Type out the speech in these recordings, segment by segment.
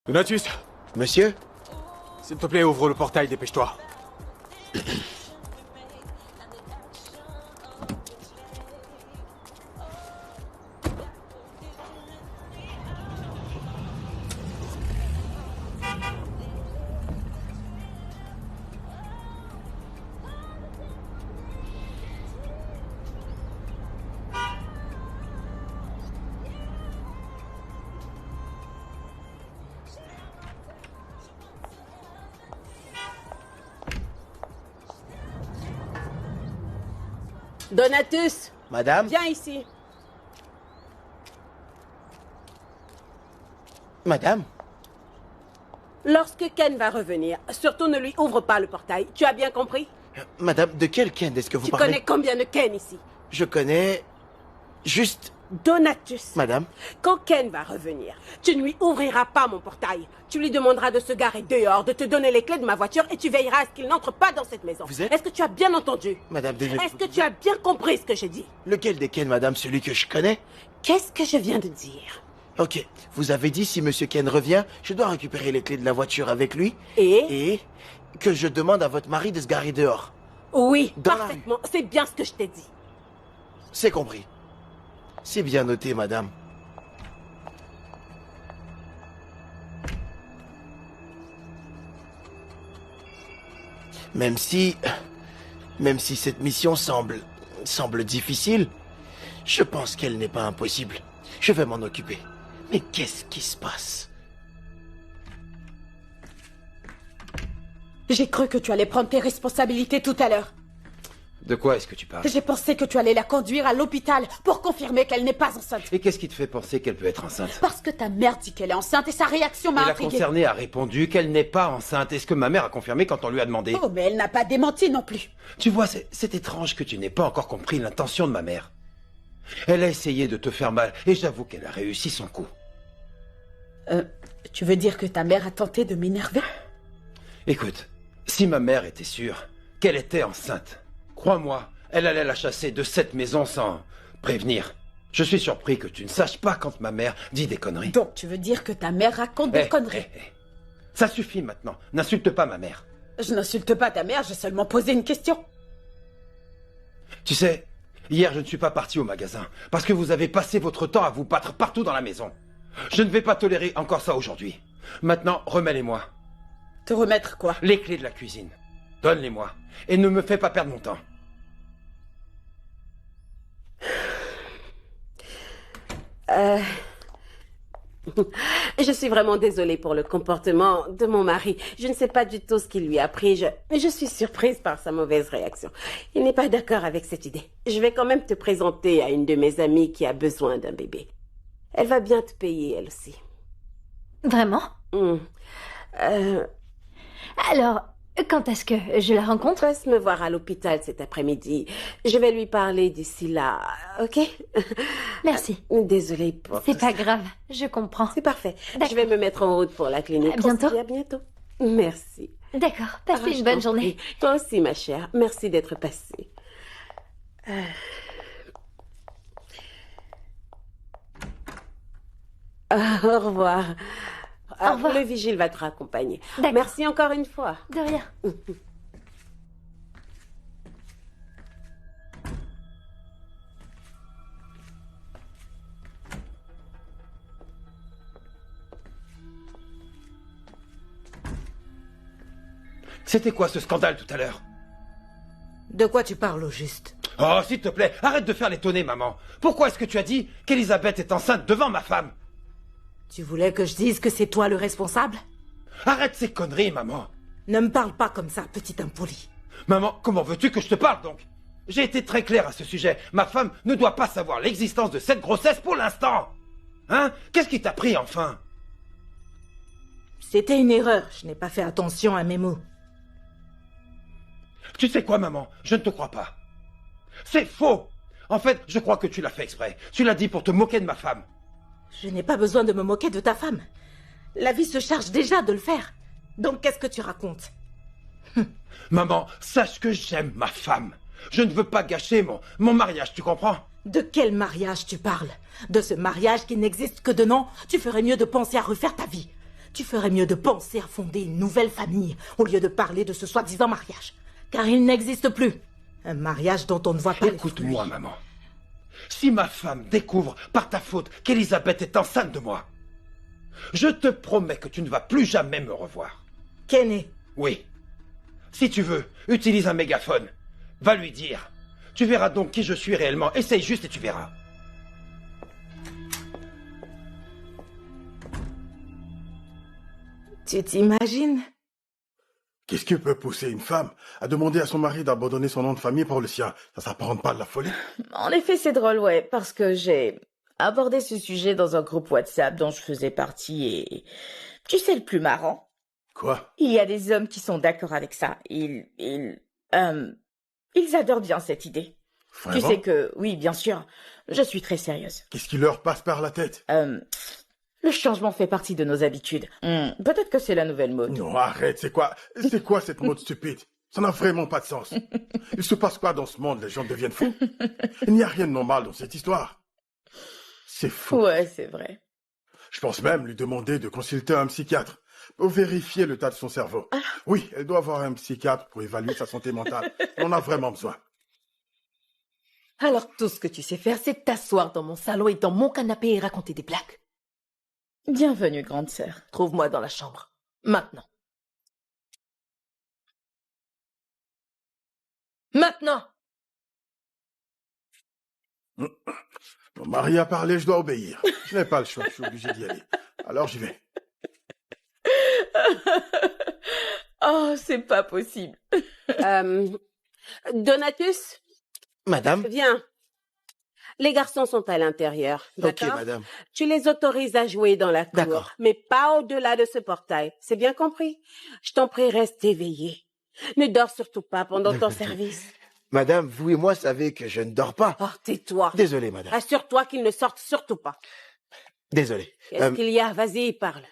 Donatus, Monsieur? s'il te plaît, ouvre le portail, dépêche-toi. Donatus, Madame? viens ici. Madame? Lorsque Ken va revenir, surtout ne lui ouvre pas le portail. Tu as bien compris? Madame, de quel Ken est-ce que vous Tu parlez? connais combien de Ken ici? Je connais... juste... Donatus, Madame? quand Ken va revenir, tu ne lui ouvriras pas mon portail. Tu lui demanderas de se garer dehors, de te donner les clés de ma voiture et tu veilleras à ce qu'il n'entre pas dans cette maison. Vous êtes... Est-ce que tu as bien entendu? Madame, Est-ce que tu as bien compris ce que j'ai dit? Lequel des Ken, madame? Celui que je connais? Qu'est-ce que je viens de dire? Ok, vous avez dit si monsieur Ken revient, je dois récupérer les clés de la voiture avec lui. Et Et que je demande à votre mari de se garer dehors. Oui, Dans la parfaitement. C'est bien ce que je t'ai dit. C'est compris. C'est bien noté, madame. Même si cette mission semble difficile, je pense qu'elle n'est pas impossible. Je vais m'en occuper. Mais qu'est-ce qui se passe? J'ai cru que tu allais prendre tes responsabilités tout à l'heure. De quoi est-ce que tu parles? J'ai pensé que tu allais la conduire à l'hôpital pour confirmer qu'elle n'est pas enceinte. Et qu'est-ce qui te fait penser qu'elle peut être enceinte? Parce que ta mère dit qu'elle est enceinte et sa réaction Et m'a la intriguée. concernée a répondu qu'elle n'est pas enceinte. Est-ce que ma mère a confirmé quand on lui a demandé? Oh, mais elle n'a pas démenti non plus. Tu vois, c'est étrange que tu n'aies pas encore compris l'intention de ma mère. Elle a essayé de te faire mal, et j'avoue qu'elle a réussi son coup. Tu veux dire que ta mère a tenté de m'énerver? Écoute, si ma mère était sûre qu'elle était enceinte, crois-moi, elle allait la chasser de cette maison sans prévenir. Je suis surpris que tu ne saches pas quand ma mère dit des conneries. Donc tu veux dire que ta mère raconte des conneries? Ça suffit maintenant, n'insulte pas ma mère. Je n'insulte pas ta mère, j'ai seulement posé une question. Tu sais, hier je ne suis pas parti au magasin parce que vous avez passé votre temps à vous battre partout dans la maison. Je ne vais pas tolérer encore ça aujourd'hui. Maintenant, remets-les-moi. Te remettre quoi? Les clés de la cuisine. Donne-les-moi. Et ne me fais pas perdre mon temps. Je suis vraiment désolée pour le comportement de mon mari. Je ne sais pas du tout ce qu'il lui a pris. Je suis surprise par sa mauvaise réaction. Il n'est pas d'accord avec cette idée. Je vais quand même te présenter à une de mes amies qui a besoin d'un bébé. Elle va bien te payer, elle aussi. Vraiment? Alors, Quand est-ce que je la rencontre? passe me voir à l'hôpital cet après-midi. Je vais lui parler d'ici là, ok? Merci. Désolée pour... C'est pas grave, je comprends. C'est parfait. D'accord. Je vais me mettre en route pour la clinique. À bientôt. On se dit à bientôt. Merci. D'accord, passez Je une bonne t'en journée. prie. Toi aussi, ma chère. Merci d'être passée. Au revoir. Au revoir. Le vigile va te raccompagner. D'accord. Merci encore une fois. De rien. C'était quoi ce scandale tout à l'heure? De quoi tu parles au juste? Oh, s'il te plaît, arrête de faire l'étonner, maman. Pourquoi est-ce que tu as dit qu'Elisabeth est enceinte devant ma femme? Tu voulais que je dise que c'est toi le responsable? Arrête ces conneries, maman. Ne me parle pas comme ça, petit impoli. Maman, comment veux-tu que je te parle donc? J'ai été très clair à ce sujet. Ma femme ne doit pas savoir l'existence de cette grossesse pour l'instant. Hein? Qu'est-ce qui t'a pris enfin? C'était une erreur, je n'ai pas fait attention à mes mots. Tu sais quoi, maman? Je ne te crois pas. C'est faux. En fait, je crois que tu l'as fait exprès. Tu l'as dit pour te moquer de ma femme. Je n'ai pas besoin de me moquer de ta femme. La vie se charge déjà de le faire. Donc qu'est-ce que tu racontes? Maman, sache que j'aime ma femme. Je ne veux pas gâcher mon mariage, tu comprends? De quel mariage tu parles? De ce mariage qui n'existe que de nom? Tu ferais mieux de penser à refaire ta vie. Tu ferais mieux de penser à fonder une nouvelle famille au lieu de parler de ce soi-disant mariage. Car il n'existe plus. Un mariage dont on ne voit pas les Écoute-moi, fruits. maman. Si ma femme découvre par ta faute qu'Elisabeth est enceinte de moi, je te promets que tu ne vas plus jamais me revoir. Kenny, Oui. Si tu veux, utilise un mégaphone. Va lui dire. Tu verras donc qui je suis réellement. Essaye juste et tu verras. tu t'imagines? Qu'est-ce qui peut pousser une femme à demander à son mari d'abandonner son nom de famille pour le sien? Ça s'apparente pas de la folie? En effet, c'est drôle, ouais, parce que j'ai abordé ce sujet dans un groupe WhatsApp dont je faisais partie et... Tu sais le plus marrant? Quoi? Il y a des hommes qui sont d'accord avec ça. Ils adorent bien cette idée. Vraiment? Tu sais que, oui, bien sûr, je suis très sérieuse. Qu'est-ce qui leur passe par la tête? Le changement fait partie de nos habitudes. Peut-être que c'est la nouvelle mode. Non, arrête, c'est quoi cette mode stupide? Ça n'a vraiment pas de sens. Il se passe quoi dans ce monde? Les gens deviennent fous? Il n'y a rien de normal dans cette histoire. C'est fou. Ouais, c'est vrai. Je pense même lui demander de consulter un psychiatre pour vérifier l'état de son cerveau. Oui, elle doit avoir un psychiatre pour évaluer sa santé mentale. On en a vraiment besoin. Alors tout ce que tu sais faire, c'est t'asseoir dans mon salon et dans mon canapé et raconter des blagues. Bienvenue, grande sœur. Trouve-moi dans la chambre. Maintenant. Maintenant! Mon mari a parlé, je dois obéir. Je n'ai pas le choix, je suis obligé d'y aller. Alors j'y vais. Oh, c'est pas possible. Donatus, Madame? viens. Les garçons sont à l'intérieur, Ok, d'accord? madame. Tu les autorises à jouer dans la cour, D'accord. mais pas au-delà de ce portail. C'est bien compris? Je t'en prie, reste éveillé. Ne dors surtout pas pendant ton service. Madame, vous et moi savez que je ne dors pas. Oh, tais-toi. Désolé, madame. Assure-toi qu'ils ne sortent surtout pas. Désolé. Qu'est-ce qu'il y a? Vas-y, parle.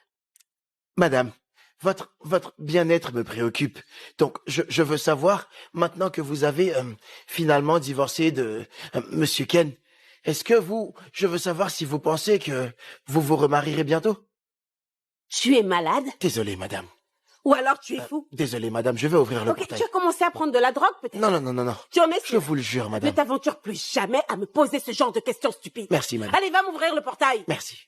Madame, votre bien-être me préoccupe. Donc, je veux savoir, maintenant que vous avez finalement divorcé de Monsieur Ken, est-ce que je veux savoir si vous pensez que vous vous remarierez bientôt? Tu es malade? Désolé, madame. Ou alors tu es fou? Désolé, madame, je vais ouvrir le Ok, portail. tu as commencé à prendre de la drogue, peut-être? Non. Tu en es Je sûr? vous le jure, Ne madame. t'aventure plus jamais à me poser ce genre de questions stupides. Merci, madame. Allez, va m'ouvrir le portail. Merci.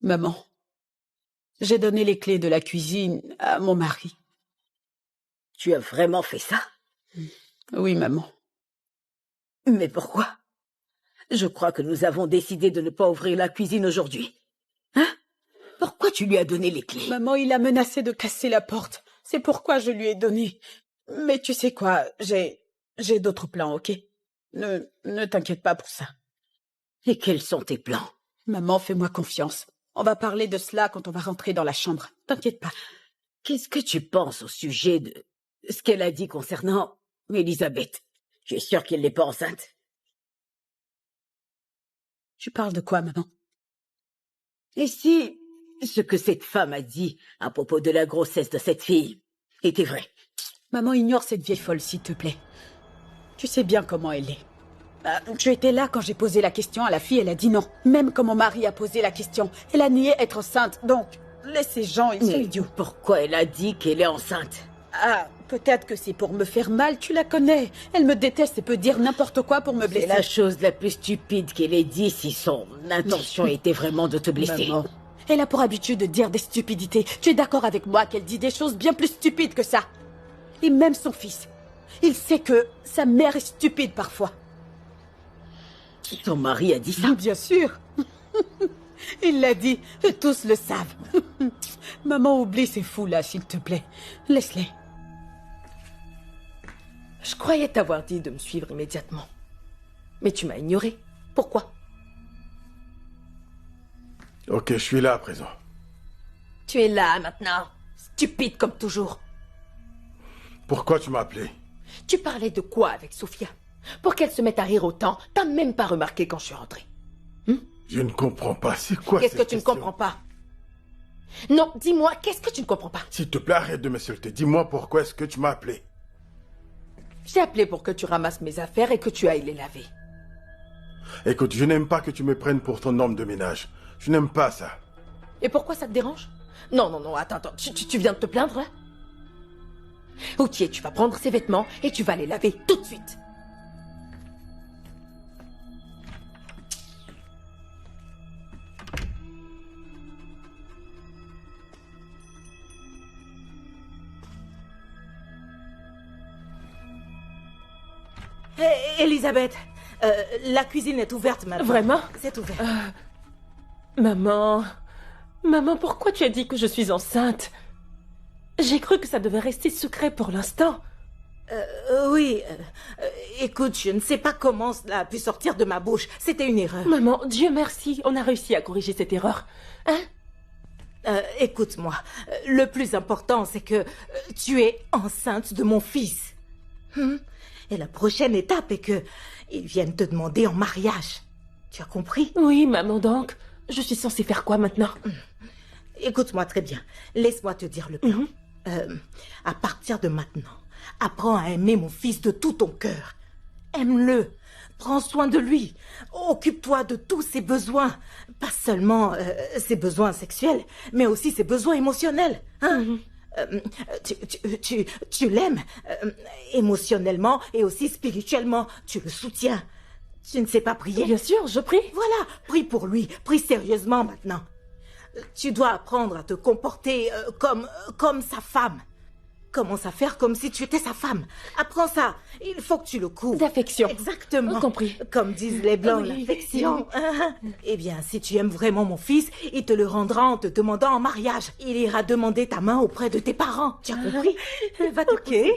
Maman, j'ai donné les clés de la cuisine à mon mari. Tu as vraiment fait ça? Oui, maman. Mais pourquoi? Je crois que nous avons décidé de ne pas ouvrir la cuisine aujourd'hui. Hein? Pourquoi tu lui as donné les clés? Maman, il a menacé de casser la porte. C'est pourquoi je lui ai donné. Mais tu sais quoi, j'ai d'autres plans, ok? Ne t'inquiète pas pour ça. Et quels sont tes plans? Maman, fais-moi confiance. On va parler de cela quand on va rentrer dans la chambre. T'inquiète pas. Qu'est-ce que tu penses au sujet de ce qu'elle a dit concernant Elisabeth? Tu es sûre qu'elle n'est pas enceinte? Tu parles de quoi, maman? Et si ce que cette femme a dit à propos de la grossesse de cette fille était vrai? Maman, ignore cette vieille folle, s'il te plaît. Tu sais bien comment elle est. Tu étais là quand j'ai posé la question à la fille, elle a dit non. Même quand mon mari a posé la question, elle a nié être enceinte. Donc, laisse ces gens, ils sont idiots. Pourquoi elle a dit qu'elle est enceinte? Ah, peut-être que c'est pour me faire mal, tu la connais. Elle me déteste et peut dire n'importe quoi pour me blesser. C'est la chose la plus stupide qu'elle ait dit si son intention était vraiment de te blesser. Maman, elle a pour habitude de dire des stupidités. Tu es d'accord avec moi qu'elle dit des choses bien plus stupides que ça? Et même son fils, il sait que sa mère est stupide parfois. Ton mari a dit ça? Bien sûr. Il l'a dit, et tous le savent. Maman, oublie ces fous-là, s'il te plaît. Laisse-les. Je croyais t'avoir dit de me suivre immédiatement. Mais tu m'as ignoré. Pourquoi? Ok, je suis là à présent. Tu es là maintenant. Stupide comme toujours. Pourquoi tu m'as appelé? Tu parlais de quoi avec Sophia? Pour qu'elle se mette à rire autant, t'as même pas remarqué quand je suis rentrée. Je ne comprends pas. C'est quoi Qu'est-ce que cette tu ne question? comprends pas? Non, dis-moi, qu'est-ce que tu ne comprends pas? S'il te plaît, arrête de m'insulter. Dis-moi pourquoi est-ce que tu m'as appelé? J'ai appelé pour que tu ramasses mes affaires et que tu ailles les laver. Écoute, je n'aime pas que tu me prennes pour ton homme de ménage. Je n'aime pas ça. Et pourquoi ça te dérange? Non, non, non, attends, attends. Tu viens de te plaindre, là? Ok, tu vas prendre ces vêtements et tu vas les laver tout de suite. Elisabeth, la cuisine est ouverte maintenant. Vraiment? C'est ouvert. Maman... Maman, pourquoi tu as dit que je suis enceinte? J'ai cru que ça devait rester secret pour l'instant. Oui. Écoute, je ne sais pas comment cela a pu sortir de ma bouche. C'était une erreur. Maman, Dieu merci, on a réussi à corriger cette erreur. Hein? Écoute-moi. Le plus important, c'est que tu es enceinte de mon fils. Et la prochaine étape est que ils viennent te demander en mariage. Tu as compris? Oui, maman, donc. Je suis censée faire quoi maintenant? Écoute-moi très bien. Laisse-moi te dire le plan. À partir de maintenant, apprends à aimer mon fils de tout ton cœur. Aime-le. Prends soin de lui. Occupe-toi de tous ses besoins. Pas seulement ses besoins sexuels, mais aussi ses besoins émotionnels. Hein? Tu l'aimes émotionnellement et aussi spirituellement. Tu le soutiens. Tu ne sais pas prier? Bien sûr, je prie. Voilà, prie pour lui. Prie sérieusement maintenant. Tu dois apprendre à te comporter comme sa femme. Commence à faire comme si tu étais sa femme. Apprends ça. Il faut que tu le couvres. D'affection. Exactement. Compris. Comme disent les Blancs, Oui. l'affection. Eh bien, si tu aimes vraiment mon fils, il te le rendra en te demandant en mariage. Il ira demander ta main auprès de tes parents. Tu as compris? Va te coucher.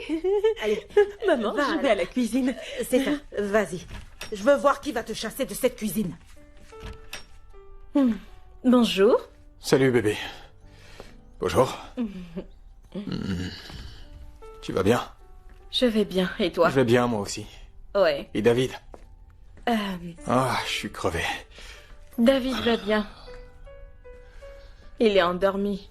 Allez. Maman, va, je vais à la cuisine. C'est ça. Vas-y. Je veux voir qui va te chasser de cette cuisine. Bonjour. Salut bébé. Bonjour. Tu vas bien? Je vais bien, et toi? Je vais bien moi aussi. Ouais. Et David? Ah, je suis crevé. David va bien. Il est endormi.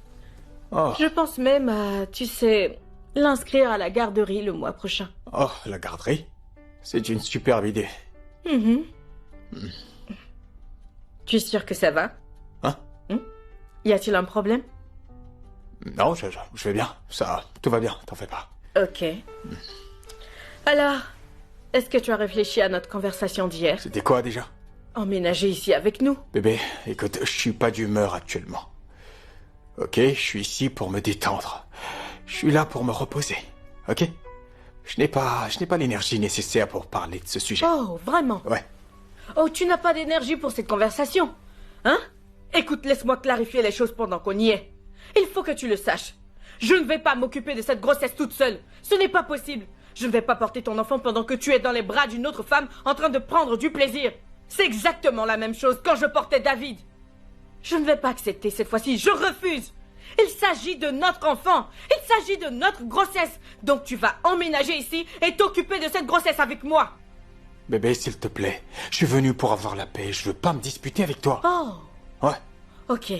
Oh, Je pense même à, tu sais, l'inscrire à la garderie le mois prochain. oh, la garderie? C'est une superbe idée. Tu es sûr que ça va? Hein? Y a-t-il un problème? Non, je vais bien. Ça, tout va bien, t'en fais pas. Ok. Alors, est-ce que tu as réfléchi à notre conversation d'hier? C'était quoi déjà? Emménager ici avec nous? Bébé, écoute, je suis pas d'humeur actuellement. Ok, je suis ici pour me détendre. Je suis là pour me reposer. Ok? Je n'ai pas l'énergie nécessaire pour parler de ce sujet. Oh, vraiment? Ouais. Oh, tu n'as pas d'énergie pour cette conversation? Hein? Écoute, laisse-moi clarifier les choses pendant qu'on y est. Il faut que tu le saches. Je ne vais pas m'occuper de cette grossesse toute seule. Ce n'est pas possible. Je ne vais pas porter ton enfant pendant que tu es dans les bras d'une autre femme en train de prendre du plaisir. C'est exactement la même chose quand je portais David. Je ne vais pas accepter cette fois-ci. Je refuse. Il s'agit de notre enfant. Il s'agit de notre grossesse. Donc tu vas emménager ici et t'occuper de cette grossesse avec moi. Bébé, s'il te plaît. Je suis venu pour avoir la paix. Je veux pas me disputer avec toi. Oh. Ouais. Ok.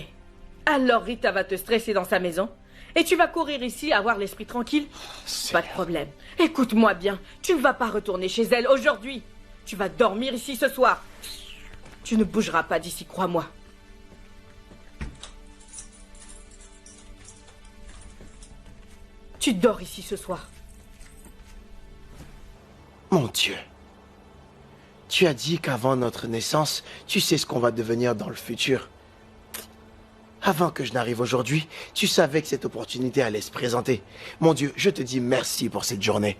Alors Rita va te stresser dans sa maison et tu vas courir ici avoir l'esprit tranquille. Pas de problème. Écoute-moi bien. Tu ne vas pas retourner chez elle aujourd'hui. Tu vas dormir ici ce soir. Tu ne bougeras pas d'ici, crois-moi. Tu dors ici ce soir. Mon Dieu. Tu as dit qu'avant notre naissance, tu sais ce qu'on va devenir dans le futur. Avant que je n'arrive aujourd'hui, tu savais que cette opportunité allait se présenter. Mon Dieu, je te dis merci pour cette journée.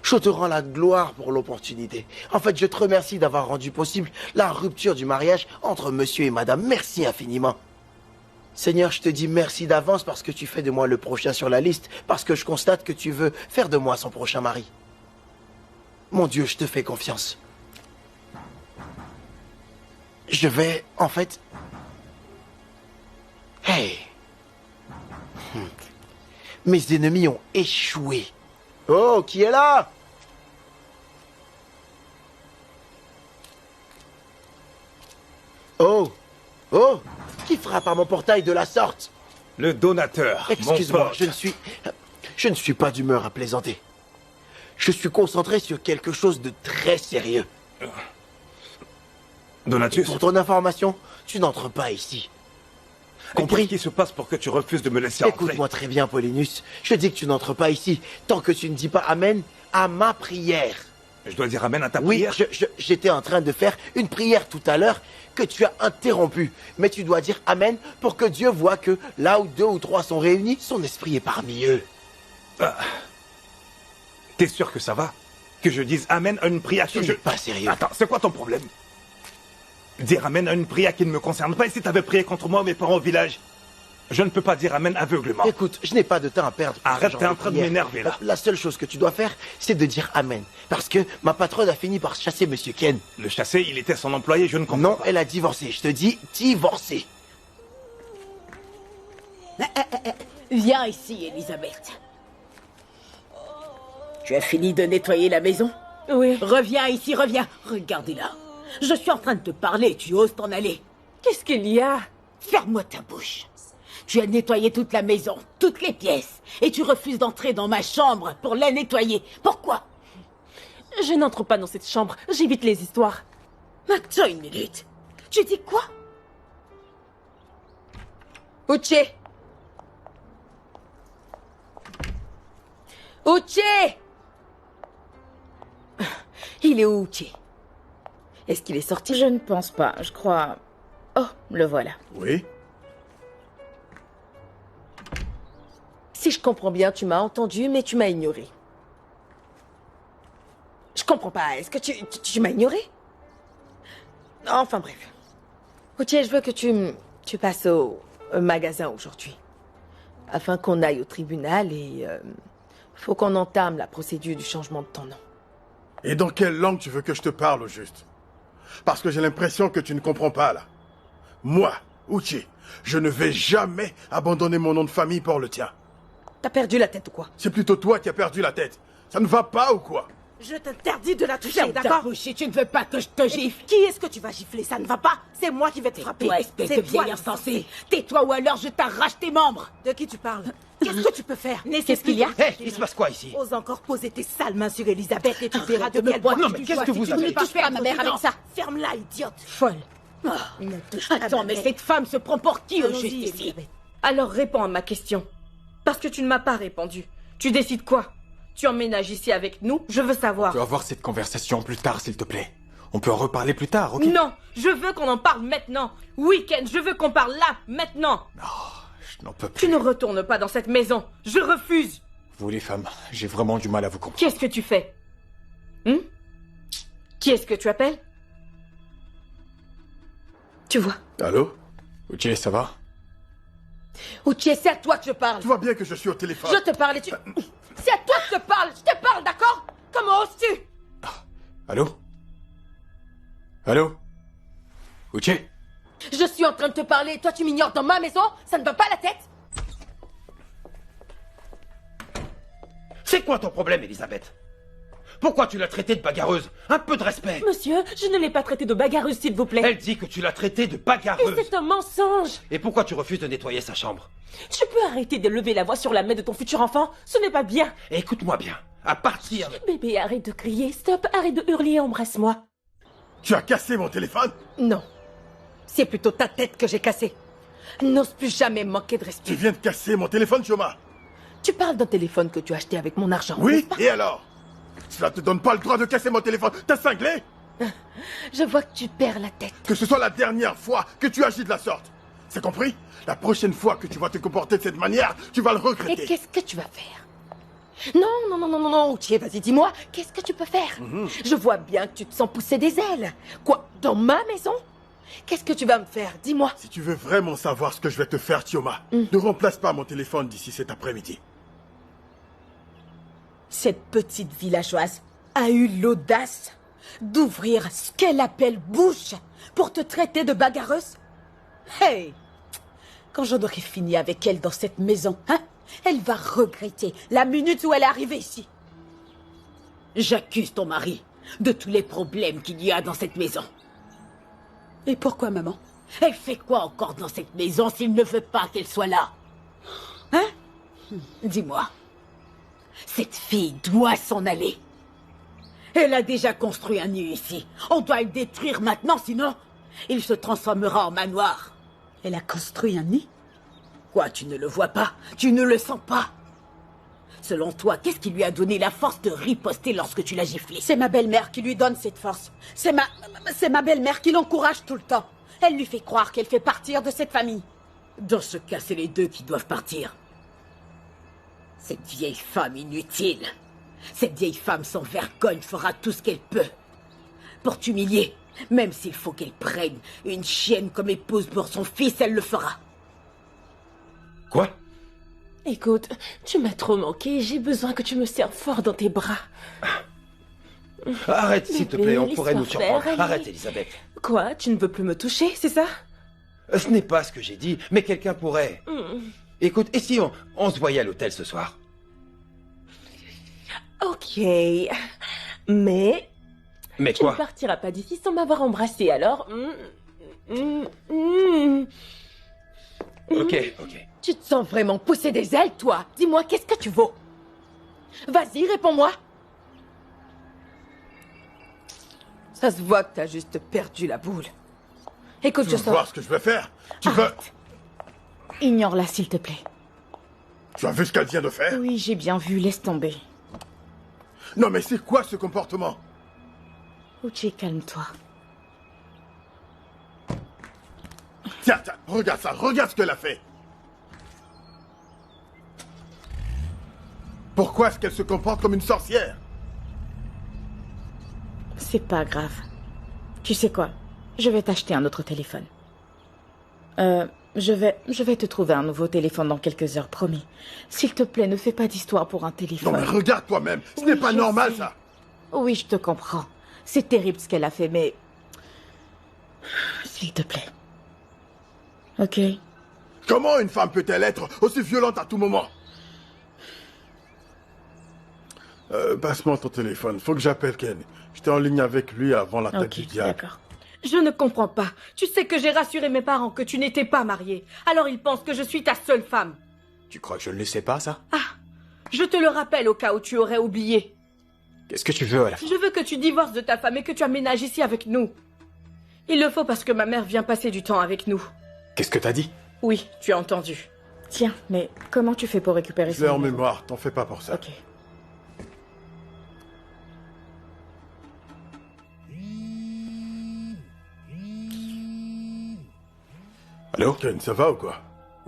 Je te rends la gloire pour l'opportunité. En fait, je te remercie d'avoir rendu possible la rupture du mariage entre monsieur et madame. Merci infiniment. Seigneur, je te dis merci d'avance parce que tu fais de moi le prochain sur la liste, parce que je constate que tu veux faire de moi son prochain mari. Mon Dieu, je te fais confiance. Je vais, en fait... Hey! Mes ennemis ont échoué. Oh, qui est là? Oh! Oh! Qui frappe à mon portail de la sorte? Le donateur. Excuse-moi, je ne suis pas d'humeur à plaisanter. Je suis concentré sur quelque chose de très sérieux. Donatus. Pour ton information, tu n'entres pas ici. Compris? Qu'est-ce qui se passe pour que tu refuses de me laisser entrer? Écoute-moi très bien, Paulinus. Je dis que tu n'entres pas ici tant que tu ne dis pas Amen à ma prière. Je dois dire Amen à ta Oui, prière? j'étais en train de faire une prière tout à l'heure que tu as interrompue. Mais tu dois dire Amen pour que Dieu voie que là où 2 ou 3 sont réunis, son esprit est parmi eux. T'es sûr que ça va? Que je dise Amen à une prière Tu n'es pas sérieux. Attends, c'est quoi ton problème? Dire Amen à une prière qui ne me concerne pas, et si t'avais prié contre moi ou mes parents au village? Je ne peux pas dire Amen aveuglément. Écoute, je n'ai pas de temps à perdre. Arrête, t'es en train de m'énerver là. La seule chose que tu dois faire, c'est de dire Amen. Parce que ma patronne a fini par chasser Monsieur Ken. Le chasser, il était son employé, je ne comprends pas. Non, elle a divorcé. Je te dis, divorcé. Viens ici, Elisabeth. Tu as fini de nettoyer la maison? Oui. Reviens ici, reviens. Regardez-la. Je suis en train de te parler, tu oses t'en aller. Qu'est-ce qu'il y a? Ferme-moi ta bouche. Tu as nettoyé toute la maison, toutes les pièces, et tu refuses d'entrer dans ma chambre pour la nettoyer. Pourquoi? Je n'entre pas dans cette chambre, j'évite les histoires. Attends une minute. Tu dis quoi? Uche! Uche! Il est où, Uche? Est-ce qu'il est sorti? Je ne pense pas, je crois... Oh, le voilà. Oui? Si je comprends bien, tu m'as entendu, mais tu m'as ignoré. Je comprends pas, est-ce que tu m'as ignoré? Enfin bref. Uche, je veux que tu passes au magasin aujourd'hui. Afin qu'on aille au tribunal et... faut qu'on entame la procédure du changement de ton nom. Et dans quelle langue tu veux que je te parle au juste? Parce que j'ai l'impression que tu ne comprends pas, là. Moi, Uche, je ne vais jamais abandonner mon nom de famille pour le tien. T'as perdu la tête ou quoi? C'est plutôt toi qui as perdu la tête. Ça ne va pas ou quoi? Je t'interdis de la toucher, d'accord? Tu ne veux pas que je te gifle? Qui est-ce que tu vas gifler? Ça ne va pas? C'est moi qui vais te frapper. Tais-toi, espèce de vieille insensée. Tais-toi ou alors je t'arrache tes membres. De qui tu parles? Qu'est-ce que tu peux faire? Qu'est-ce qu'il y a? Hé, il se passe quoi ici? Ose encore poser tes sales mains sur Elisabeth et tu verras de me quel bois boire. Non, mais qu'est-ce que vous Tu avez? ne touches pas ma mère avec ça. Ferme-la, idiote. Folle. Attends, mais cette femme se prend pour qui au juste ici? Alors réponds à ma question. Parce que tu ne m'as pas répondu. Tu décides quoi? Tu emménages ici avec nous? Je veux savoir. On peut avoir cette conversation plus tard, s'il te plaît. On peut en reparler plus tard, ok? Non, je veux qu'on en parle maintenant. Week-end, je veux qu'on parle là, maintenant. Je n'en peux plus. Tu ne retournes pas dans cette maison. Je refuse. Vous les femmes, j'ai vraiment du mal à vous comprendre. Qu'est-ce que tu fais? Qui est-ce que tu appelles? Tu vois? Allô? Uche, ça va? Uche, c'est à toi que je parle. Tu vois bien que je suis au téléphone. Je te parle et tu... C'est à toi que je parle. Je te parle, d'accord? Comment oses-tu? Allô? Allô? Uche? Je suis en train de te parler et toi tu m'ignores dans ma maison? Ça ne va pas la tête? C'est quoi ton problème, Elisabeth? Pourquoi tu l'as traitée de bagarreuse? Un peu de respect. Monsieur, je ne l'ai pas traitée de bagarreuse, s'il vous plaît. Elle dit que tu l'as traitée de bagarreuse. Et c'est un mensonge. Et pourquoi tu refuses de nettoyer sa chambre? Tu peux arrêter de lever la voix sur la mère de ton futur enfant? Ce n'est pas bien. Écoute-moi bien. À partir de... Bébé, arrête de crier. Stop, arrête de hurler, embrasse-moi. Tu as cassé mon téléphone? Non. C'est plutôt ta tête que j'ai cassée. N'ose plus jamais manquer de respect. Tu viens de casser mon téléphone, Chioma. Tu parles d'un téléphone que tu as acheté avec mon argent. Oui, et alors? Cela te donne pas le droit de casser mon téléphone. T'as cinglé? Je vois que tu perds la tête. Que ce soit la dernière fois que tu agis de la sorte. C'est compris? La prochaine fois que tu vas te comporter de cette manière, tu vas le regretter. Et qu'est-ce que tu vas faire? Non, Uche, vas-y, dis-moi, qu'est-ce que tu peux faire? Je vois bien que tu te sens pousser des ailes. Quoi, dans ma maison? Qu'est-ce que tu vas me faire? Dis-moi. Si tu veux vraiment savoir ce que je vais te faire, Chioma, ne remplace pas mon téléphone d'ici cet après-midi. Cette petite villageoise a eu l'audace d'ouvrir ce qu'elle appelle bouche pour te traiter de bagarreuse? Hey! Quand j'en aurai fini avec elle dans cette maison, hein, elle va regretter la minute où elle est arrivée ici. J'accuse ton mari de tous les problèmes qu'il y a dans cette maison. Et pourquoi, maman? Elle fait quoi encore dans cette maison s'il ne veut pas qu'elle soit là? Hein? Dis-moi. Cette fille doit s'en aller. Elle a déjà construit un nid ici. On doit le détruire maintenant, sinon il se transformera en manoir. Elle a construit un nid? Quoi, tu ne le vois pas? Tu ne le sens pas? Selon toi, qu'est-ce qui lui a donné la force de riposter lorsque tu l'as giflé? C'est ma belle-mère qui lui donne cette force. C'est ma belle-mère qui l'encourage tout le temps. Elle lui fait croire qu'elle fait partir de cette famille. Dans ce cas, c'est les deux qui doivent partir. Cette vieille femme inutile. Cette vieille femme sans vergogne fera tout ce qu'elle peut pour t'humilier. Même s'il faut qu'elle prenne une chienne comme épouse pour son fils, elle le fera. Quoi? Écoute, tu m'as trop manqué. J'ai besoin que tu me serres fort dans tes bras. Arrête, s'il te plaît, on pourrait nous laisse-moi surprendre. faire, Arrête, allez. Elisabeth. Quoi? Tu ne veux plus me toucher, c'est ça? Ce n'est pas ce que j'ai dit, mais quelqu'un pourrait. Écoute, et si on se voyait à l'hôtel ce soir? Ok. Mais Mais tu ne quoi? partiras pas d'ici sans m'avoir embrassé, alors... Ok. Tu te sens vraiment pousser des ailes, toi? Dis-moi, qu'est-ce que tu vaux? Vas-y, réponds-moi. Ça se voit que t'as juste perdu la boule. Écoute, Tu je veux sors. voir ce que je vais faire? Tu veux... Ignore-la, s'il te plaît. Tu as vu ce qu'elle vient de faire? Oui, j'ai bien vu, laisse tomber. Non, mais c'est quoi ce comportement? Uche, calme-toi. Tiens, regarde ça, regarde ce qu'elle a fait. Pourquoi est-ce qu'elle se comporte comme une sorcière? C'est pas grave. Tu sais quoi? Je vais t'acheter un autre téléphone. Je vais te trouver un nouveau téléphone dans quelques heures, promis. S'il te plaît, ne fais pas d'histoire pour un téléphone. Non, mais regarde toi-même, ce n'est pas normal, ça. Oui, je te comprends. C'est terrible ce qu'elle a fait, mais... S'il te plaît. Ok? Comment une femme peut-elle être aussi violente à tout moment? Passe-moi ton téléphone, faut que j'appelle Ken. J'étais en ligne avec lui avant l'attaque du diable. D'accord. Je ne comprends pas. Tu sais que j'ai rassuré mes parents que tu n'étais pas mariée. Alors ils pensent que je suis ta seule femme. Tu crois que je ne le sais pas, ça? Je te le rappelle au cas où tu aurais oublié. Qu'est-ce que tu veux à la fin? Je veux que tu divorces de ta femme et que tu aménages ici avec nous. Il le faut parce que ma mère vient passer du temps avec nous. Qu'est-ce que t'as dit? Oui, tu as entendu. Tiens, mais comment tu fais pour récupérer Je l'ai son en numéro? mémoire, t'en fais pas pour ça. Ok. Allô? Ken, ça va ou quoi?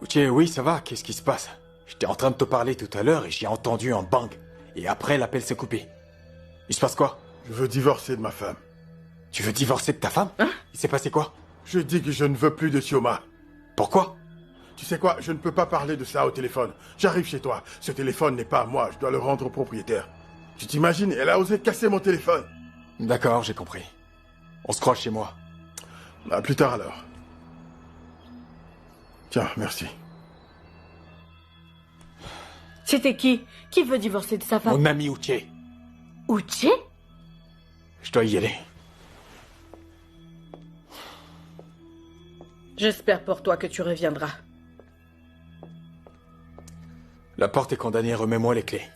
Uche, oui, ça va, qu'est-ce qui se passe? J'étais en train de te parler tout à l'heure et j'ai entendu un bang. Et après, l'appel s'est coupé. Il se passe quoi? Je veux divorcer de ma femme. Tu veux divorcer de ta femme? Il s'est passé quoi? Je dis que je ne veux plus de Sioma. Pourquoi? Tu sais quoi, je ne peux pas parler de ça au téléphone. J'arrive chez toi. Ce téléphone n'est pas à moi, je dois le rendre au propriétaire. Tu t'imagines, elle a osé casser mon téléphone. D'accord, j'ai compris. On se croise chez moi. À plus tard alors. Tiens, merci. C'était qui? Qui veut divorcer de sa femme? Mon ami Uche. Uche? Je dois y aller. J'espère pour toi que tu reviendras. La porte est condamnée, remets-moi les clés.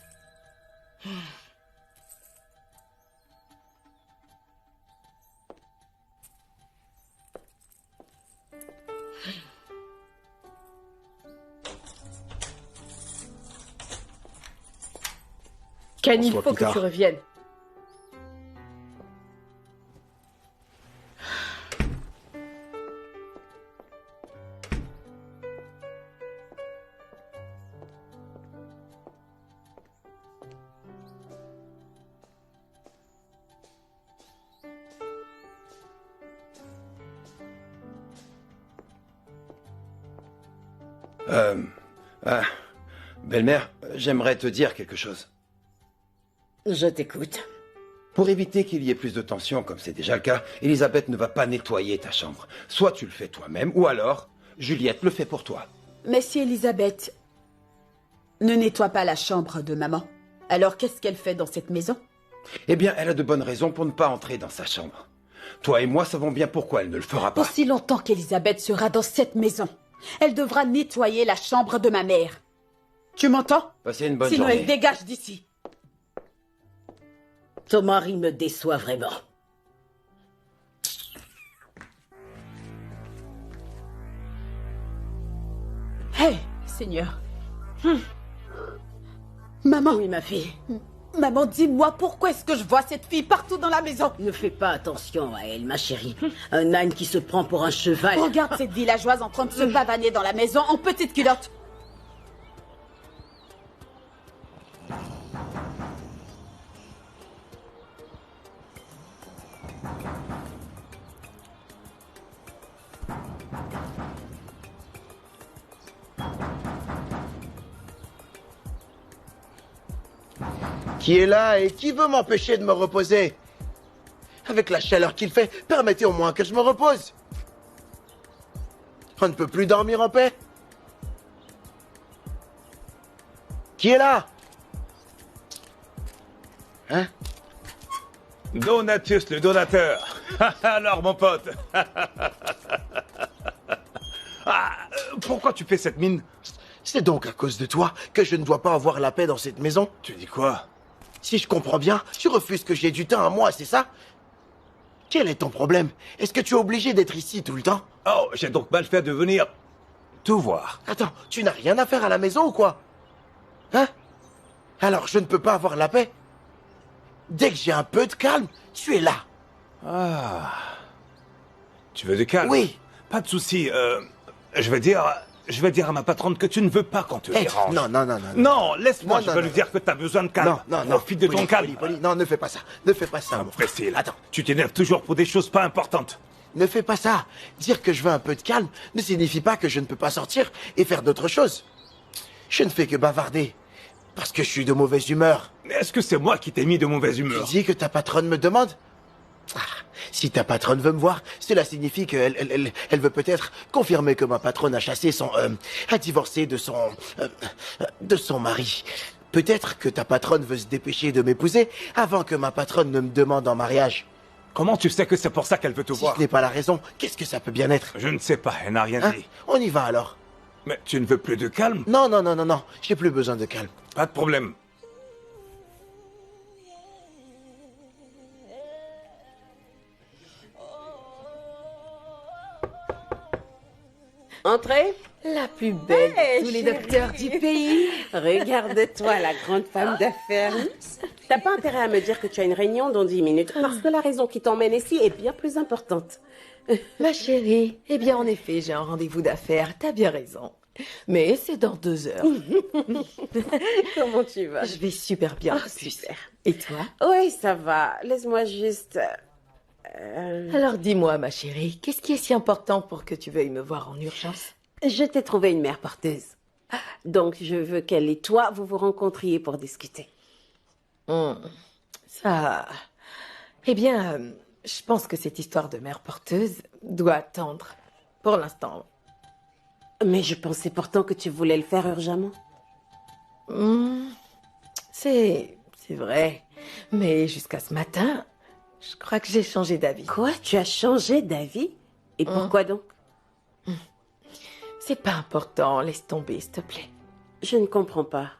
Ken, On se il voit faut plus que tard. tu reviennes. Belle-mère, j'aimerais te dire quelque chose. Je t'écoute. Pour éviter qu'il y ait plus de tension, comme c'est déjà le cas, Elisabeth ne va pas nettoyer ta chambre. Soit tu le fais toi-même, ou alors Juliette le fait pour toi. Mais si Elisabeth ne nettoie pas la chambre de maman, alors qu'est-ce qu'elle fait dans cette maison? Eh bien, elle a de bonnes raisons pour ne pas entrer dans sa chambre. Toi et moi savons bien pourquoi elle ne le fera pas. Aussi longtemps qu'Elisabeth sera dans cette maison, elle devra nettoyer la chambre de ma mère. Tu m'entends? Passez une bonne Sinon, journée. elle dégage d'ici. Ton mari me déçoit vraiment. Hé, Seigneur. Maman. Oui, ma fille. Maman, dis-moi, pourquoi est-ce que je vois cette fille partout dans la maison? Ne fais pas attention à elle, ma chérie. Un âne qui se prend pour un cheval. Regarde cette villageoise en train de se pavaner dans la maison en petite culotte. Qui est là et qui veut m'empêcher de me reposer? Avec la chaleur qu'il fait, permettez au moins que je me repose. On ne peut plus dormir en paix. Qui est là? Hein? Donatus, le donateur. Alors, mon pote. Pourquoi tu fais cette mine? C'est donc à cause de toi que je ne dois pas avoir la paix dans cette maison? Tu dis quoi? Si je comprends bien, tu refuses que j'ai du temps à moi, c'est ça? Quel est ton problème? Est-ce que tu es obligé d'être ici tout le temps? Oh, j'ai donc mal fait de venir tout voir. Attends, tu n'as rien à faire à la maison ou quoi? Hein? Alors je ne peux pas avoir la paix? Dès que j'ai un peu de calme, tu es là. Ah. Tu veux du calme? Oui. Pas de souci. Je vais dire à ma patronne que tu ne veux pas qu'on te dérange. Non. Non, laisse-moi, je Non, vais non, lui dire que tu as besoin de calme. Non. Profite de ton calme. Poli, non, ne fais pas ça. Ne fais pas ça. Facile. Attends. Tu t'énerves toujours pour des choses pas importantes. Ne fais pas ça. Dire que je veux un peu de calme ne signifie pas que je ne peux pas sortir et faire d'autres choses. Je ne fais que bavarder. Parce que je suis de mauvaise humeur. Est-ce que c'est moi qui t'ai mis de mauvaise humeur? Tu dis que ta patronne me demande? Si ta patronne veut me voir, cela signifie qu'elle elle veut peut-être confirmer que ma patronne a chassé a divorcé de son mari. Peut-être que ta patronne veut se dépêcher de m'épouser avant que ma patronne ne me demande en mariage. Comment tu sais que c'est pour ça qu'elle veut te voir? Si ce n'est pas la raison, qu'est-ce que ça peut bien être? Je ne sais pas, elle n'a rien dit. On y va alors. Mais tu ne veux plus de calme? Non, j'ai plus besoin de calme. Pas de problème. Entrez. La plus belle Hey, de tous les chérie. docteurs du pays. Regarde-toi, la grande femme d'affaires. T'as pas intérêt à me dire que tu as une réunion dans 10 minutes, parce que la raison qui t'emmène ici est bien plus importante. Ma chérie, eh bien en effet, j'ai un rendez-vous d'affaires, t'as bien raison. Mais c'est dans 2 heures. Comment tu vas? Je vais super bien. Oh, super. Et toi? Oui, ça va. Laisse-moi juste... Alors dis-moi, ma chérie, qu'est-ce qui est si important pour que tu veuilles me voir en urgence? Je t'ai trouvé une mère porteuse. Donc, je veux qu'elle et toi, vous vous rencontriez pour discuter. Ça... Eh bien, je pense que cette histoire de mère porteuse doit attendre. Pour l'instant. Mais je pensais pourtant que tu voulais le faire urgemment. C'est vrai. Mais jusqu'à ce matin, je crois que j'ai changé d'avis. Quoi? Tu as changé d'avis? Et pourquoi donc? C'est pas important, laisse tomber, s'il te plaît. Je ne comprends pas.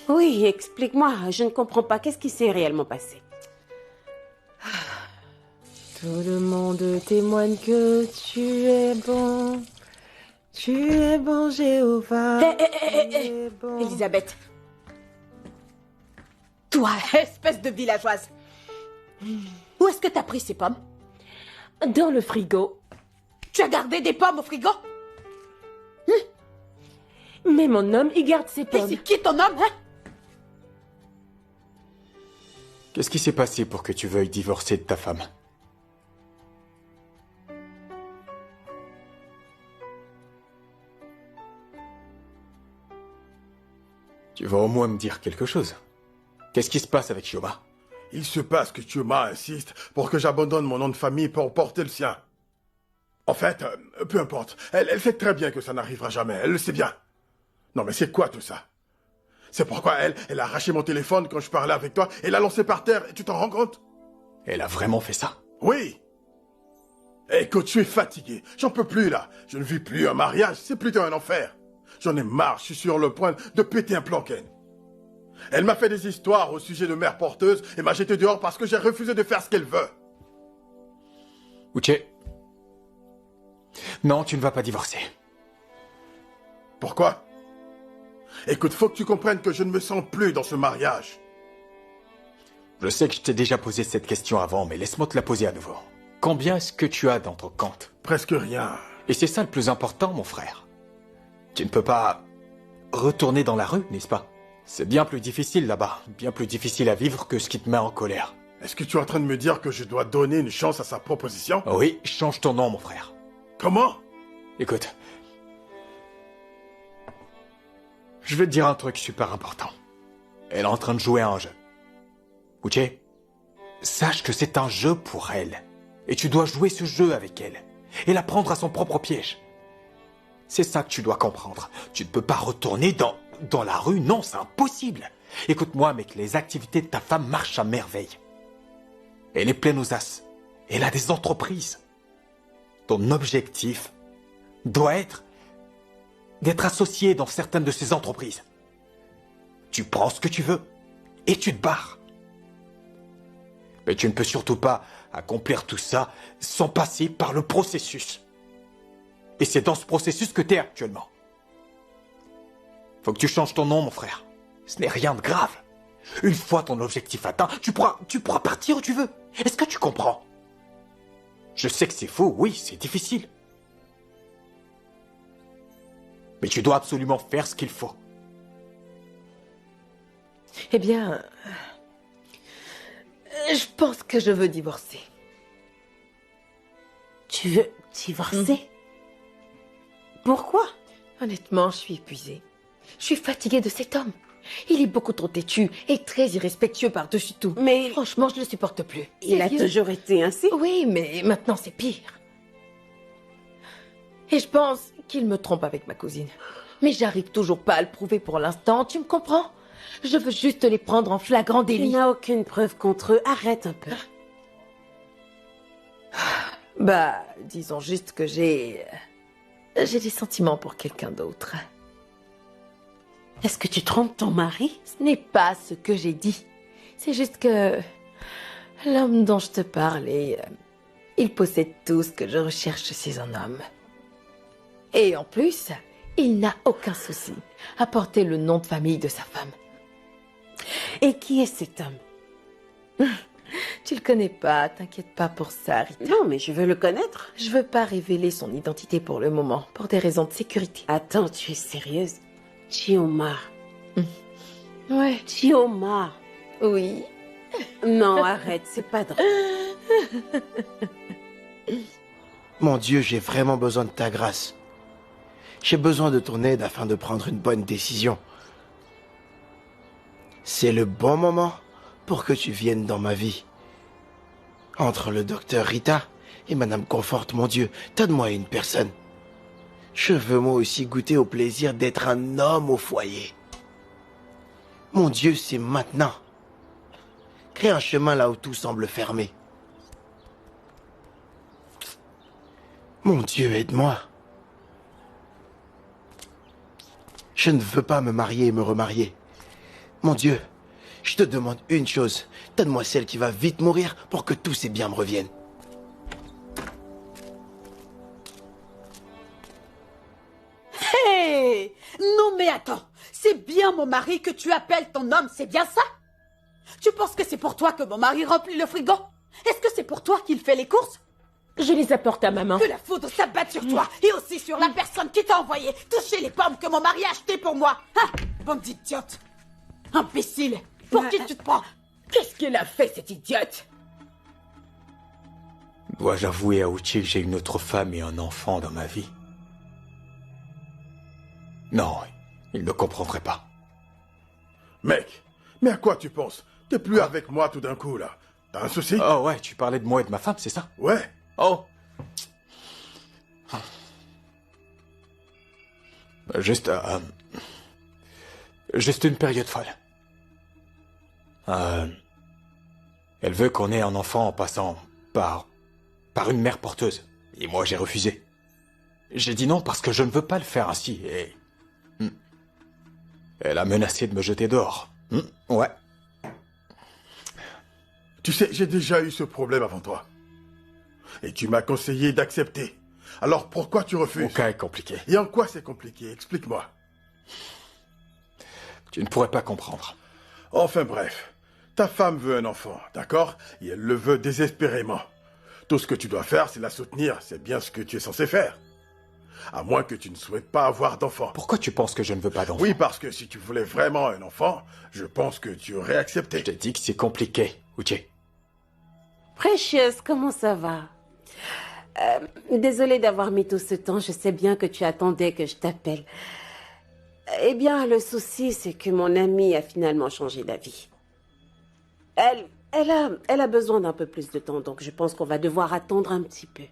Oui, explique-moi. Je ne comprends pas. Qu'est-ce qui s'est réellement passé? Tout le monde témoigne que tu es bon. Tu es bon, Jéhovah. Hé, Elisabeth. Toi, espèce de villageoise. Où est-ce que t'as pris ces pommes? Dans le frigo. Tu as gardé des pommes au frigo? Mais mon homme, il garde ses Et pommes. c'est qui ton homme, hein? Qu'est-ce qui s'est passé pour que tu veuilles divorcer de ta femme? Tu vas au moins me dire quelque chose. Qu'est-ce qui se passe avec Chioma? Il se passe que Chioma insiste pour que j'abandonne mon nom de famille pour porter le sien. En fait, peu importe. Elle sait très bien que ça n'arrivera jamais. Elle le sait bien. Non, mais c'est quoi tout ça? C'est pourquoi elle a arraché mon téléphone quand je parlais avec toi et l'a lancé par terre. Et tu t'en rends compte? Elle a vraiment fait ça? Oui. Écoute, je suis fatigué. J'en peux plus, là. Je ne vis plus un mariage. C'est plutôt un enfer. J'en ai marre. Je suis sur le point de péter un plan, Ken. Elle m'a fait des histoires au sujet de mère porteuse et m'a jeté dehors parce que j'ai refusé de faire ce qu'elle veut. Uche. Non, tu ne vas pas divorcer. Pourquoi? Écoute, faut que tu comprennes que je ne me sens plus dans ce mariage. Je sais que je t'ai déjà posé cette question avant, mais laisse-moi te la poser à nouveau. Combien est-ce que tu as dans ton compte? Presque rien. Et c'est ça le plus important, mon frère. Tu ne peux pas retourner dans la rue, n'est-ce pas? C'est bien plus difficile là-bas, bien plus difficile à vivre que ce qui te met en colère. Est-ce que tu es en train de me dire que je dois donner une chance à sa proposition? Oui, change ton nom, mon frère. Comment? Écoute. Je vais te dire un truc super important. Elle est en train de jouer à un jeu. Uche, sache que c'est un jeu pour elle. Et tu dois jouer ce jeu avec elle. Et la prendre à son propre piège. C'est ça que tu dois comprendre. Tu ne peux pas retourner dans la rue, non, c'est impossible. Écoute-moi, mec, les activités de ta femme marchent à merveille. Elle est pleine aux as. Elle a des entreprises. Ton objectif doit être d'être associé dans certaines de ces entreprises. Tu prends ce que tu veux et tu te barres. Mais tu ne peux surtout pas accomplir tout ça sans passer par le processus. Et c'est dans ce processus que tu es actuellement. Faut que tu changes ton nom, mon frère. Ce n'est rien de grave. Une fois ton objectif atteint, tu pourras partir où tu veux. Est-ce que tu comprends? Je sais que c'est faux, oui, c'est difficile. Mais tu dois absolument faire ce qu'il faut. Eh bien, je pense que je veux divorcer. Tu veux divorcer? Pourquoi? Honnêtement, je suis épuisée. Je suis fatiguée de cet homme. Il est beaucoup trop têtu et très irrespectueux par-dessus tout. Mais franchement, je ne le supporte plus. Il a toujours été ainsi? Oui, mais maintenant c'est pire. Et je pense qu'il me trompe avec ma cousine. Mais j'arrive toujours pas à le prouver pour l'instant, tu me comprends? Je veux juste les prendre en flagrant délit. Il n'y a aucune preuve contre eux. Arrête un peu. Bah, disons juste que j'ai des sentiments pour quelqu'un d'autre. Est-ce que tu trompes ton mari? Ce n'est pas ce que j'ai dit. C'est juste que l'homme dont je te parle, il possède tout ce que je recherche chez un homme. Et en plus, il n'a aucun souci à porter le nom de famille de sa femme. Et qui est cet homme? Tu le connais pas, t'inquiète pas pour ça, Rita. Non, mais je veux le connaître. Je veux pas révéler son identité pour le moment, pour des raisons de sécurité. Attends, tu es sérieuse? Chiomar. Ouais. Chiomar. Oui. Non, arrête, c'est pas drôle. Mon Dieu, j'ai vraiment besoin de ta grâce. J'ai besoin de ton aide afin de prendre une bonne décision. C'est le bon moment pour que tu viennes dans ma vie. Entre le docteur Rita et Madame Confort, mon Dieu, donne-moi une personne. Je veux moi aussi goûter au plaisir d'être un homme au foyer. Mon Dieu, c'est maintenant. Crée un chemin là où tout semble fermé. Mon Dieu, aide-moi. Je ne veux pas me marier et me remarier. Mon Dieu, je te demande une chose. Donne-moi celle qui va vite mourir pour que tous ces biens me reviennent. Hé! Non mais attends, c'est bien mon mari que tu appelles ton homme, c'est bien ça? Tu penses que c'est pour toi que mon mari remplit le frigo? Est-ce que c'est pour toi qu'il fait les courses? Je les apporte à maman. Que la foudre s'abatte sur toi et aussi sur la personne qui t'a envoyé toucher les pommes que mon mari a achetées pour moi. Hein? Bande d'idiotes. Imbécile. Pour qui tu te prends? Qu'est-ce qu'elle a fait, cette idiote? Dois-je avouer à Uche que j'ai une autre femme et un enfant dans ma vie? Non, il ne comprendrait pas. Mec, mais à quoi tu penses? T'es plus avec moi tout d'un coup, là. T'as un souci? Oh ouais, tu parlais de moi et de ma femme, c'est ça? Ouais. Oh. Juste une période folle. Elle veut qu'on ait un enfant en passant par une mère porteuse. Et moi, j'ai refusé. J'ai dit non parce que je ne veux pas le faire ainsi. Et elle a menacé de me jeter dehors. Ouais. Tu sais, j'ai déjà eu ce problème avant toi. Et tu m'as conseillé d'accepter. Alors pourquoi tu refuses? Mon cas est compliqué. Et en quoi c'est compliqué? Explique-moi. Tu ne pourrais pas comprendre. Enfin bref, ta femme veut un enfant, d'accord? Et elle le veut désespérément. Tout ce que tu dois faire, c'est la soutenir. C'est bien ce que tu es censé faire. À moins que tu ne souhaites pas avoir d'enfant. Pourquoi tu penses que je ne veux pas d'enfant? Oui, parce que si tu voulais vraiment un enfant, je pense que tu aurais accepté. Je t'ai dit que c'est compliqué, Uche. Precious, comment ça va? Désolée d'avoir mis tout ce temps, je sais bien que tu attendais que je t'appelle. Eh bien, le souci, c'est que mon amie a finalement changé d'avis. Elle a besoin d'un peu plus de temps, donc je pense qu'on va devoir attendre un petit peu.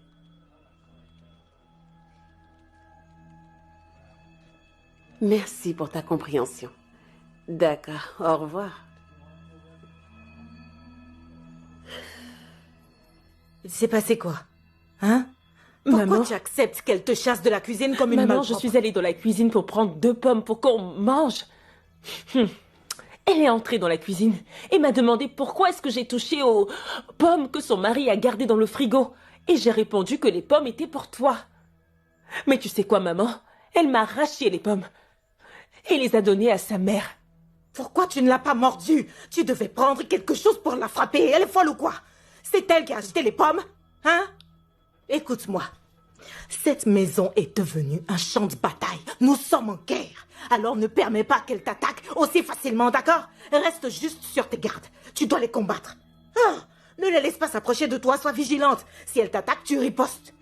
Merci pour ta compréhension. D'accord, au revoir. Il s'est passé quoi? Hein? Pourquoi Maman, tu acceptes qu'elle te chasse de la cuisine comme une maman, malpropre? je suis allée dans la cuisine pour prendre 2 pommes pour qu'on mange. Elle est entrée dans la cuisine et m'a demandé pourquoi est-ce que j'ai touché aux pommes que son mari a gardées dans le frigo. Et j'ai répondu que les pommes étaient pour toi. Mais tu sais quoi, maman? Elle m'a arraché les pommes et les a données à sa mère. Pourquoi tu ne l'as pas mordue? Tu devais prendre quelque chose pour la frapper. Elle est folle ou quoi? C'est elle qui a acheté les pommes? Hein? Écoute-moi. Cette maison est devenue un champ de bataille. Nous sommes en guerre. Alors ne permets pas qu'elle t'attaque aussi facilement, d'accord? Reste juste sur tes gardes. Tu dois les combattre. Ne les laisse pas s'approcher de toi, sois vigilante. Si elle t'attaque, tu ripostes.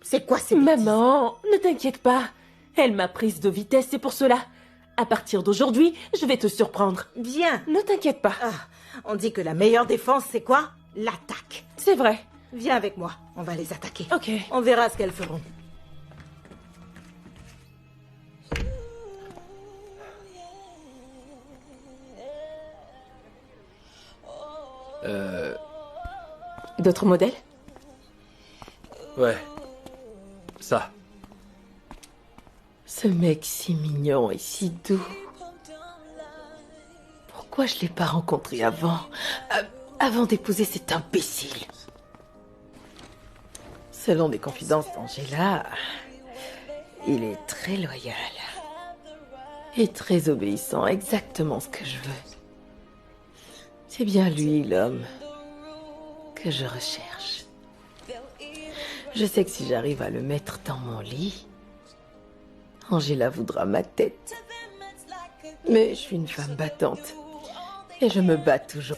C'est quoi ces bêtises? Maman, ne t'inquiète pas. Elle m'a prise de vitesse, c'est pour cela. À partir d'aujourd'hui, je vais te surprendre. Bien. Ne t'inquiète pas. On dit que la meilleure défense, c'est quoi? L'attaque. C'est vrai. Viens avec moi, on va les attaquer. Ok. On verra ce qu'elles feront. D'autres modèles? Ouais. Ça. Ce mec si mignon et si doux. Pourquoi je l'ai pas rencontré avant? Avant d'épouser cet imbécile. Selon les confidences d'Angela, il est très loyal. Et très obéissant, exactement ce que je veux. C'est bien lui, l'homme, que je recherche. Je sais que si j'arrive à le mettre dans mon lit, Angela voudra ma tête. Mais je suis une femme battante. Et je me bats toujours.